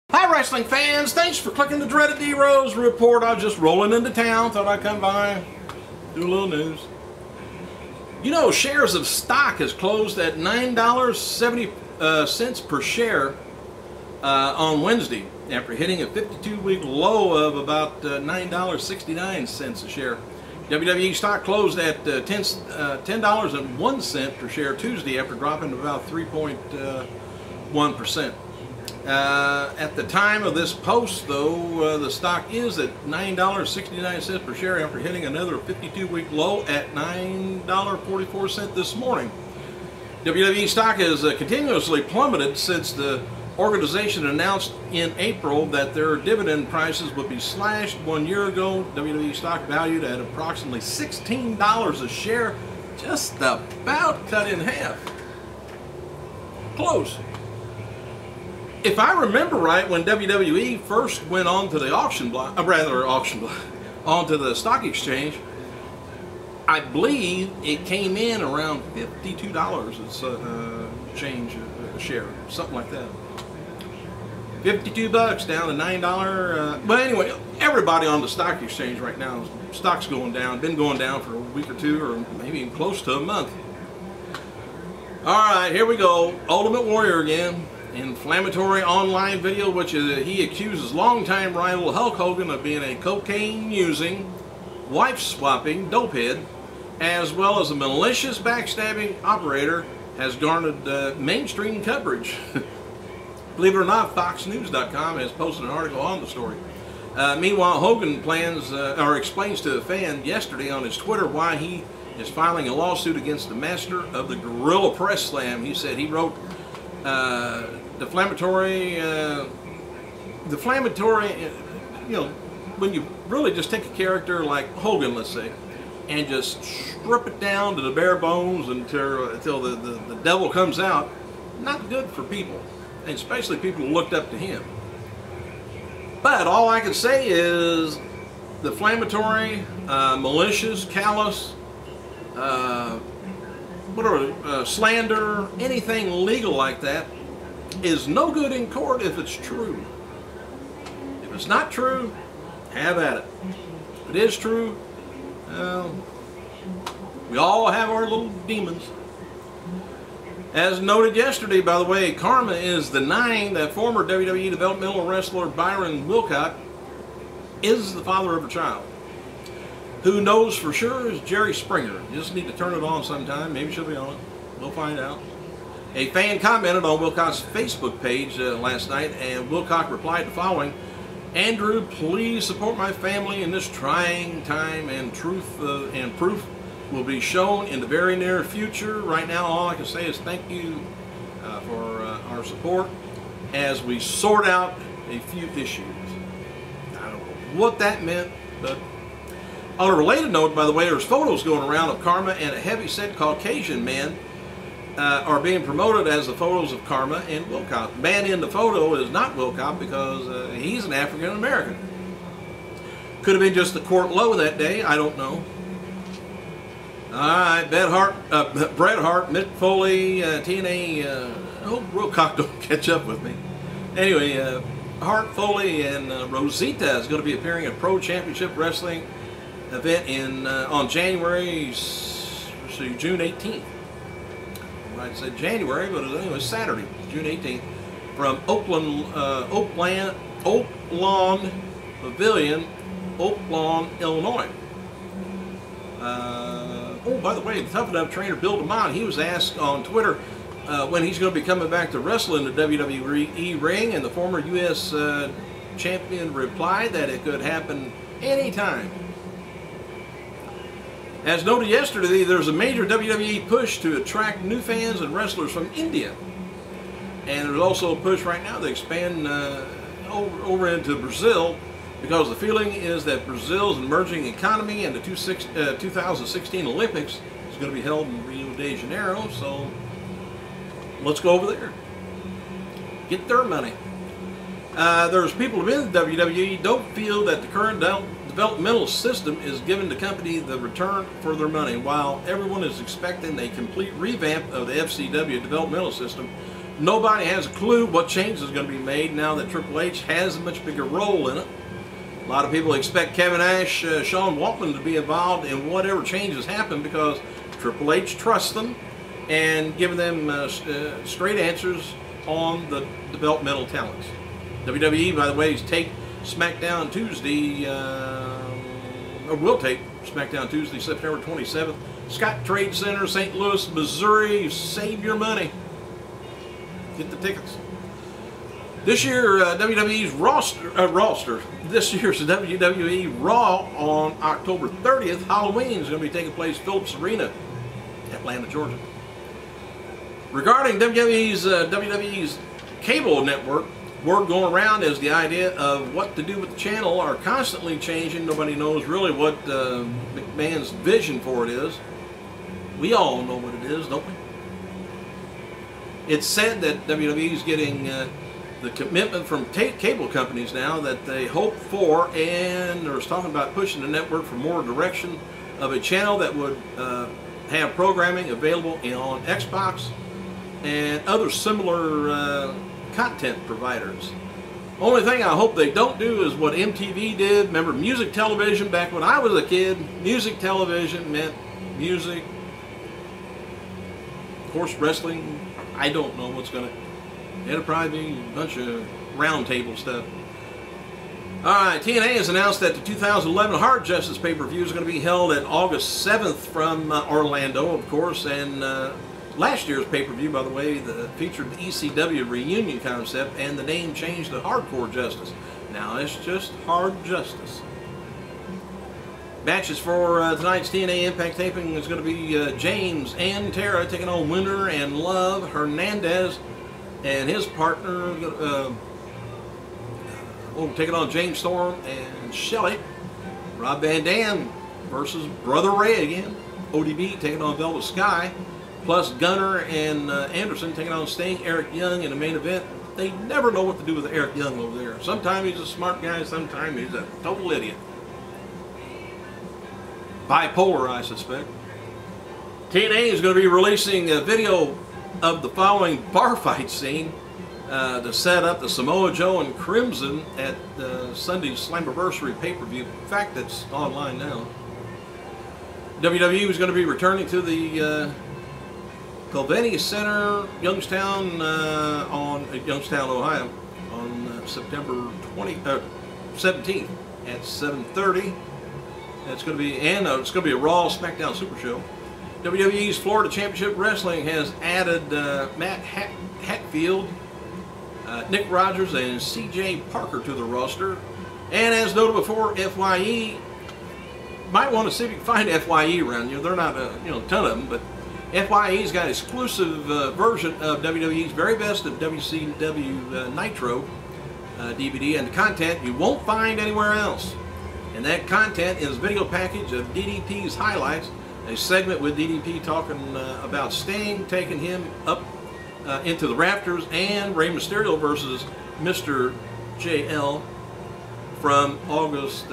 Hi wrestling fans, thanks for clicking the dreaded D-Rose report. I was just rolling into town, thought I'd come by, do a little news. You know, shares of stock has closed at $9.70 per share on Wednesday, after hitting a 52-week low of about $9.69 a share. WWE stock closed at $10.01 per share Tuesday, after dropping to about 3.1%. At the time of this post, though, the stock is at $9.69 per share after hitting another 52-week low at $9.44 this morning. WWE stock has continuously plummeted since the organization announced in April that their dividend prices would be slashed 1 year ago. WWE stock valued at approximately $16 a share, just about cut in half. Close. If I remember right, when WWE first went onto the auction block, onto the stock exchange, I believe it came in around $52. It's change a share, something like that. 52 bucks down to $9. But anyway, everybody on the stock exchange right now, stock's going down. Been going down for a week or two, or maybe even close to a month. All right, here we go. Ultimate Warrior again. Inflammatory online video, which he accuses longtime rival Hulk Hogan of being a cocaine-using, wife-swapping dopehead, as well as a malicious backstabbing operator, has garnered mainstream coverage. Believe it or not, FoxNews.com has posted an article on the story. Meanwhile, Hogan explains to a fan yesterday on his Twitter why he is filing a lawsuit against the master of the Gorilla Press Slam. He said he wrote deflammatory, you know, when you really just take a character like Hogan, let's say, and just strip it down to the bare bones until the devil comes out, not good for people, and especially people who looked up to him. But all I can say is deflammatory, malicious, callous, slander, anything legal like that is no good in court if it's true. If it's not true, have at it. If it is true, we all have our little demons. As noted yesterday, by the way, kharma is denying that former WWE developmental wrestler Byron Wilcott is the father of a child. Who knows for sure is Jerry Springer. You just need to turn it on sometime. Maybe she'll be on it. We'll find out. A fan commented on Wilcott's Facebook page last night, and Wilcott replied the following: "Andrew, please support my family in this trying time, and truth and proof will be shown in the very near future. Right now, all I can say is thank you for our support as we sort out a few issues." I don't know what that meant, but on a related note, by the way, there's photos going around of kharma and a heavy-set Caucasian man are being promoted as the photos of kharma and Wilcott. The man in the photo is not Wilcott because he's an African-American. Could have been just the court low that day, I don't know. Alright, Bret Hart, Mick Foley, TNA, I hope Wilcott don't catch up with me. Anyway, Hart, Foley, and Rosita is going to be appearing at Pro Championship Wrestling event on June 18th. I said January, but it was Saturday, June 18th, from Oak Lawn Pavilion, Oak Lawn, Illinois. Oh, by the way, the Tough Enough trainer Bill DeMott, he was asked on Twitter when he's going to be coming back to wrestle in the WWE ring, and the former U.S. champion replied that it could happen anytime. As noted yesterday, there's a major WWE push to attract new fans and wrestlers from India. And there's also a push right now to expand over into Brazil, because the feeling is that Brazil's emerging economy and the 2016 Olympics is going to be held in Rio de Janeiro, so let's go over there. Get their money. There's people within the WWE don't feel that the current developmental system is giving the company the return for their money. While everyone is expecting a complete revamp of the FCW developmental system, Nobody has a clue what changes is going to be made now that Triple H has a much bigger role in it. A lot of people expect Kevin Nash, Sean Waltman to be involved in whatever changes happen because Triple H trusts them and giving them straight answers on the developmental talents. WWE, by the way, is take SmackDown Tuesday, or will take SmackDown Tuesday, September 27th. Scott Trade Center, St. Louis, Missouri. Save your money. Get the tickets. This year, WWE's roster. This year's WWE Raw on October 30th. Halloween is going to be taking place at Phillips Arena, Atlanta, Georgia. Regarding WWE's cable network, word going around is the idea of what to do with the channel are constantly changing. Nobody knows really what McMahon's vision for it is. We all know what it is, don't we? It's said that WWE is getting the commitment from cable companies now that they hope for, and they're talking about pushing the network for more direction of a channel that would have programming available on Xbox and other similar content providers. Only thing I hope they don't do is what MTV did. Remember music television back when I was a kid? Music television meant music. Of course, wrestling, I don't know what's going to... It'll probably be a bunch of round table stuff. Alright, TNA has announced that the 2011 Hard Justice pay-per-view is going to be held at August 7th from Orlando, of course, and last year's pay-per-view, by the way, featured the ECW reunion concept, and the name changed to Hardcore Justice. Now it's just Hard Justice. Matches for tonight's TNA Impact taping is going to be James and Tara taking on Winter and Love. Hernandez and his partner taking on James Storm and Shelley. Rob Van Dam versus Brother Ray again. ODB taking on Velvet Sky. Plus Gunner and Anderson taking on Sting, Eric Young in the main event. They never know what to do with Eric Young over there. Sometimes he's a smart guy, sometimes he's a total idiot. Bipolar, I suspect. TNA is going to be releasing a video of the following bar fight scene to set up the Samoa Joe and Crimson at Sunday's Slammiversary pay-per-view. In fact, it's online now. WWE is going to be returning to the Coveni Center, Youngstown, Ohio, on September 17th at 7:30. It's going to be, it's going to be a Raw SmackDown Super Show. WWE's Florida Championship Wrestling has added Matt Hatfield, Nick Rogers, and C.J. Parker to the roster. And as noted before, FYE, might want to see if you can find FYE around you. They're not a ton of them, but FYE's got exclusive version of WWE's very best of WCW Nitro DVD, and the content you won't find anywhere else. And that content is a video package of DDP's highlights, a segment with DDP talking about Sting, taking him up into the rafters, and Rey Mysterio versus Mr. JL from August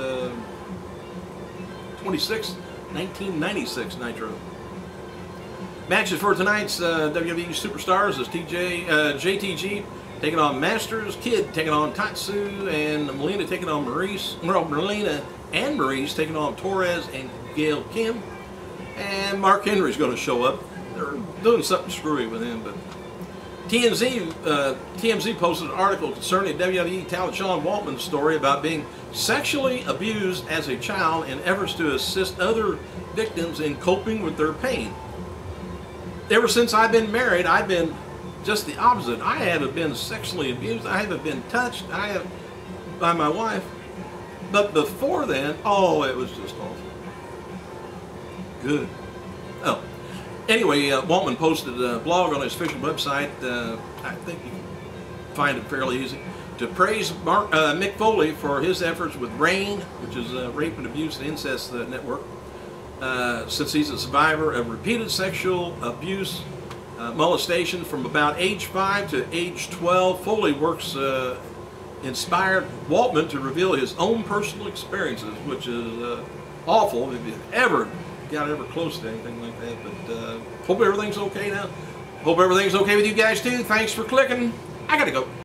26, 1996 Nitro. Matches for tonight's WWE Superstars is JTG taking on Masters, Kid taking on Tatsu, and Melina taking on Maurice. Well, Melina and Maurice taking on Torres and Gail Kim. And Mark Henry's going to show up. They're doing something screwy with him, but TMZ posted an article concerning WWE talent Sean Waltman's story about being sexually abused as a child in efforts to assist other victims in coping with their pain. Ever since I've been married, I've been just the opposite. I haven't been sexually abused. I haven't been touched. By my wife. But before then, oh, it was just awful. Good. Oh. Anyway, Waltman posted a blog on his official website. I think you can find it fairly easy. To praise Mick Foley for his efforts with RAIN, which is Rape and Abuse and Incest Network. Since he's a survivor of repeated sexual abuse, molestation from about age 5 to age 12, Foley works inspired Waltman to reveal his own personal experiences, which is awful if you ever got close to anything like that. But hope everything's okay now. Hope everything's okay with you guys too. Thanks for clicking. I gotta go.